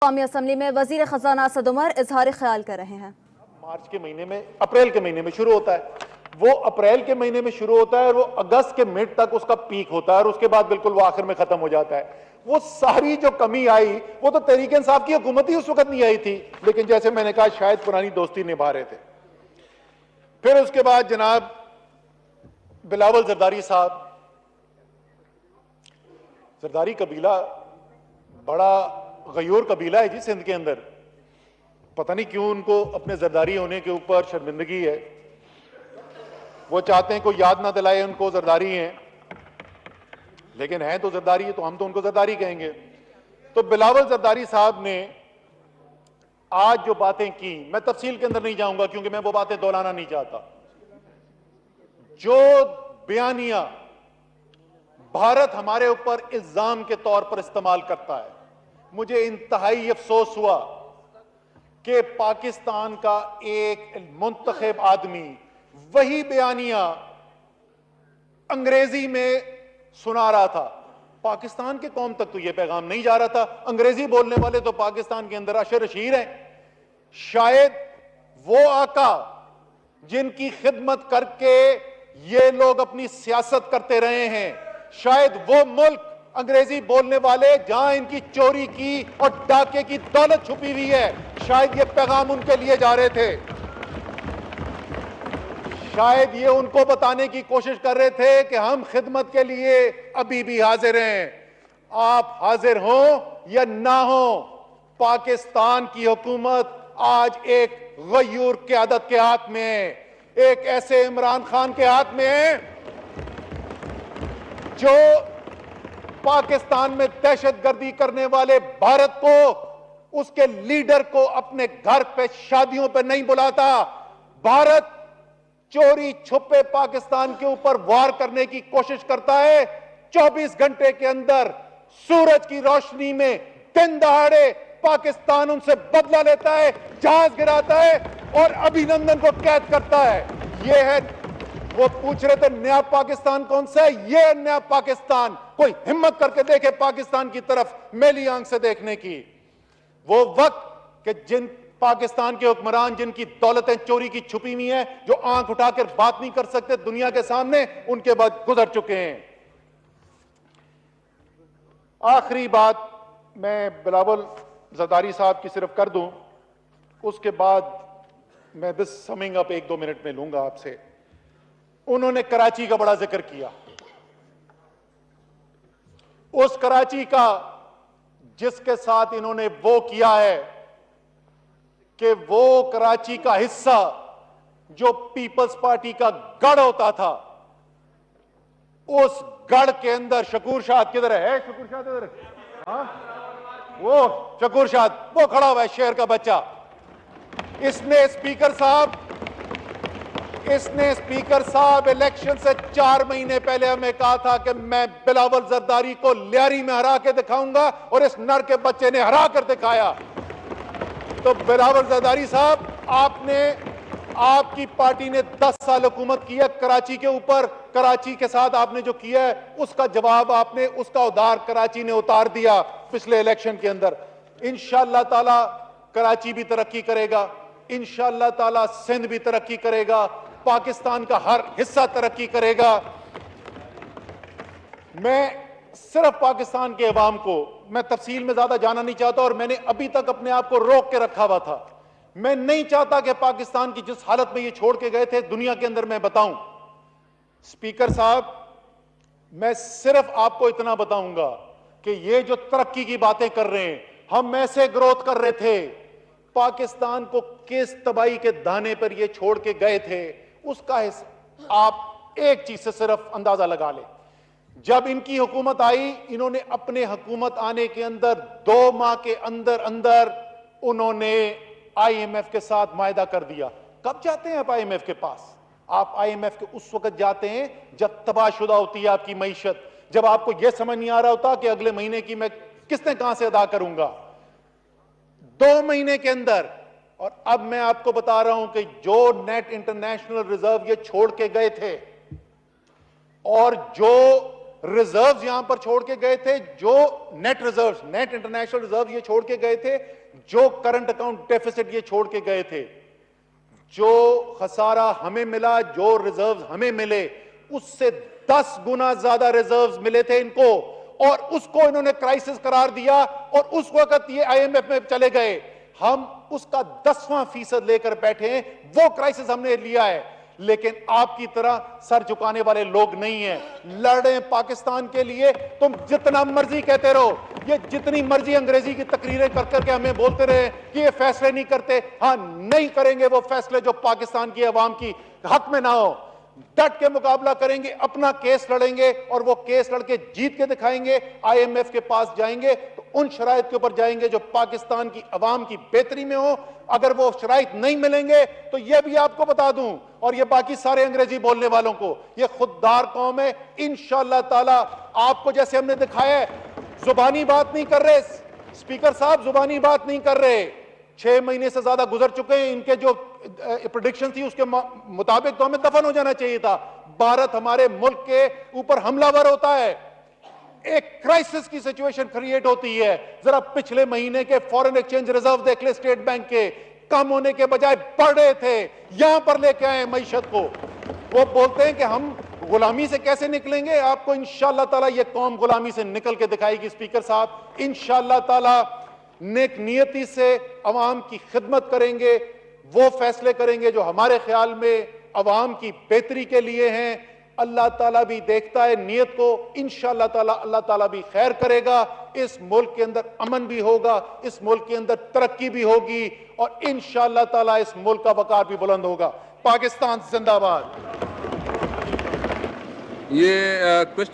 कौमी असम्बली में वजीर खजाना असद उमर इजहार ख्याल कर रहे हैं। मार्च के महीने में, अप्रैल के महीने में शुरू होता है। वो अप्रैल के महीने में शुरू होता है और वो अगस्त के मिड तक उसका पीक होता है और उसके बाद बिल्कुल वो आखिर में खत्म हो जाता है। वो सारी जो कमी आई वो तो तहरीक इंसाफ की हुकूमत ही उस वक्त नहीं आई थी, लेकिन जैसे मैंने कहा शायद पुरानी दोस्ती निभा रहे थे। फिर उसके बाद जनाब बिलावल जरदारी साहब, जरदारी कबीला बड़ा गयूर कबीला है जी सिंध के अंदर। पता नहीं क्यों उनको अपने जरदारी होने के ऊपर शर्मिंदगी है। वो चाहते हैं कोई याद ना दिलाए उनको जरदारी हैं, लेकिन हैं तो जरदारी है, तो हम तो उनको जरदारी कहेंगे। तो बिलावल जरदारी साहब ने आज जो बातें की, मैं तफसील के अंदर नहीं जाऊंगा क्योंकि मैं वो बातें दोहराना नहीं चाहता। जो बयानिया भारत हमारे ऊपर इल्जाम के तौर पर इस्तेमाल करता है, मुझे इंतहाई अफसोस हुआ कि पाकिस्तान का एक मुंतखब आदमी वही बयानिया अंग्रेजी में सुना रहा था। पाकिस्तान के कौम तक तो यह पैगाम नहीं जा रहा था। अंग्रेजी बोलने वाले तो पाकिस्तान के अंदर अशर रशीद हैं। शायद वो आका जिनकी खिदमत करके ये लोग अपनी सियासत करते रहे हैं, शायद वो मुल्क अंग्रेजी बोलने वाले जहां इनकी चोरी की और डाके की दौलत छुपी हुई है, शायद ये पैगाम उनके लिए जा रहे थे। शायद ये उनको बताने की कोशिश कर रहे थे कि हम खिदमत के लिए अभी भी हाजिर हैं। आप हाजिर हो या ना हो, पाकिस्तान की हुकूमत आज एक गयूर क़यादत के हाथ में है, एक ऐसे इमरान खान के हाथ में है जो पाकिस्तान में दहशतगर्दी करने वाले भारत को, उसके लीडर को अपने घर पे शादियों पे नहीं बुलाता। भारत चोरी छुपे पाकिस्तान के ऊपर वार करने की कोशिश करता है। 24 घंटे के अंदर सूरज की रोशनी में दिन दहाड़े पाकिस्तान उनसे बदला लेता है, जहाज गिराता है और अभिनंदन को कैद करता है। यह है, वो पूछ रहे थे नया पाकिस्तान कौन सा है? यह नया पाकिस्तान। कोई हिम्मत करके देखे पाकिस्तान की तरफ मेली आंख से देखने की। वो वक्त कि जिन पाकिस्तान के हुक्मरान जिनकी दौलतें चोरी की छुपी हुई हैं, जो आंख उठाकर बात नहीं कर सकते दुनिया के सामने, उनके बाद गुजर चुके हैं। आखिरी बात मैं बिलावल जरदारी साहब की सिर्फ कर दूं, उसके बाद मैं बस समिंग अप 1-2 मिनट में लूंगा आपसे। उन्होंने कराची का बड़ा जिक्र किया, उस कराची का जिसके साथ इन्होंने वो किया है कि वो कराची का हिस्सा जो पीपल्स पार्टी का गढ़ होता था, उस गढ़ के अंदर शकूर शाद किधर है? शकूर शाद इधर, हाँ वो शकूर शाद वो खड़ा हुआ है, शेर का बच्चा। इसने स्पीकर साहब इलेक्शन से 4 महीने पहले हमें कहा था कि मैं बिलावल जरदारी को लियारी में हरा के दिखाऊंगा, और इस नर के बच्चे ने हरा कर दिखाया। तो बिलावल जरदारी साहब, आपकी पार्टी ने 10 साल हुकूमत की है कराची के ऊपर। कराची के साथ आपने जो किया है उसका जवाब आपने, उसका उधार कराची ने उतार दिया पिछले इलेक्शन के अंदर। इंशाअल्लाह ताला कराची भी तरक्की करेगा, इंशाअल्लाह ताला सिंध भी तरक्की करेगा, पाकिस्तान का हर हिस्सा तरक्की करेगा। मैं सिर्फ पाकिस्तान के अवाम को, मैं तफसील में ज्यादा जाना नहीं चाहता और मैंने अभी तक अपने आप को रोक के रखा हुआ था। मैं नहीं चाहता कि पाकिस्तान की जिस हालत में ये छोड़ के गए थे दुनिया के अंदर मैं बताऊं। स्पीकर साहब, मैं सिर्फ आपको इतना बताऊंगा कि ये जो तरक्की की बातें कर रहे हैं, हम ऐसे ग्रोथ कर रहे थे, पाकिस्तान को किस तबाही के दाने पर ये छोड़ के गए थे उसका आप एक चीज से सिर्फ अंदाजा लगा लें। जब इनकी हुकूमत आई, इन्होंने अपने हुकूमत आने के अंदर 2 माह के अंदर अंदर उन्होंने IMF के साथ मायदा कर दिया। कब जाते हैं आप IMF के पास? आप IMF के उस वक्त जाते हैं जब तबाहशुदा होती है आपकी मईशत, जब आपको यह समझ नहीं आ रहा होता कि अगले महीने की मैं किस्तें कहां से अदा करूंगा। 2 महीने के अंदर, और अब मैं आपको बता रहा हूं कि जो नेट इंटरनेशनल रिजर्व ये छोड़ के गए थे और जो रिजर्व्स यहां पर छोड़ के गए थे, जो net reserves, net international reserve ये छोड़ के गए थे, जो करंट अकाउंट डेफिसिट ये छोड़ के गए थे, जो खसारा हमें मिला, जो रिजर्व्स हमें मिले, उससे 10 गुना ज्यादा रिजर्व्स मिले थे इनको, और उसको इन्होंने क्राइसिस करार दिया, और उस वक्त ये आईएमएफ में चले गए। हम उसका 10वां% लेकर बैठे हैं, वो क्राइसिस हमने लिया है। लेकिन आपकी तरह सर झुकाने वाले लोग नहीं हैं। लड़े पाकिस्तान के लिए, तुम जितना मर्जी कहते रहो, ये जितनी मर्जी अंग्रेजी की तकरीरें कर करके हमें बोलते रहे कि ये फैसले नहीं करते, हां नहीं करेंगे वो फैसले जो पाकिस्तान की आवाम की हक में ना हो। डट के मुकाबला करेंगे, अपना केस लड़ेंगे, और वो केस लड़के जीत के दिखाएंगे। आईएमएफ के पास जाएंगे तो उन शराइत के ऊपर जाएंगे जो पाकिस्तान की आवाम की बेहतरी में हो। अगर वो शराइत नहीं मिलेंगे तो ये भी आपको बता दूं, और ये बाकी सारे अंग्रेजी बोलने वालों को, ये खुददार कौम है। इंशाअल्लाह ताला आपको जैसे हमने दिखाया है, जुबानी बात नहीं कर रहे स्पीकर साहब, जुबानी बात नहीं कर रहे। 6 महीने से ज्यादा गुजर चुके हैं, इनके जो प्रेडिक्शन थी उसके मुताबिक तो हमें दफन हो जाना चाहिए था। भारत हमारे मुल्क के ऊपर हमलावर होता है, एक क्राइसिस की सिचुएशन क्रिएट होती है। जरा पिछले महीने के फॉरेन एक्सचेंज रिजर्व देख ले, स्टेट बैंक के कम होने के बजाय बढ़ रहे थे, यहां पर लेके आए मईशत को। वो बोलते हैं कि हम गुलामी से कैसे निकलेंगे, आपको इंशाअल्लाह ताला ये कौम गुलामी से निकल के दिखाएगी स्पीकर साहब। इंशाअल्लाह ताला नेक नियति से अवाम की खिदमत करेंगे, वो फैसले करेंगे जो हमारे ख्याल में अवाम की बेहतरी के लिए हैं। अल्लाह ताला भी देखता है नीयत को, इंशाअल्लाह ताला अल्लाह ताला भी खैर करेगा। इस मुल्क के अंदर अमन भी होगा, इस मुल्क के अंदर तरक्की भी होगी, और इंशाअल्लाह ताला इस मुल्क का वकार भी बुलंद होगा। पाकिस्तान जिंदाबाद। ये क्वेश्चन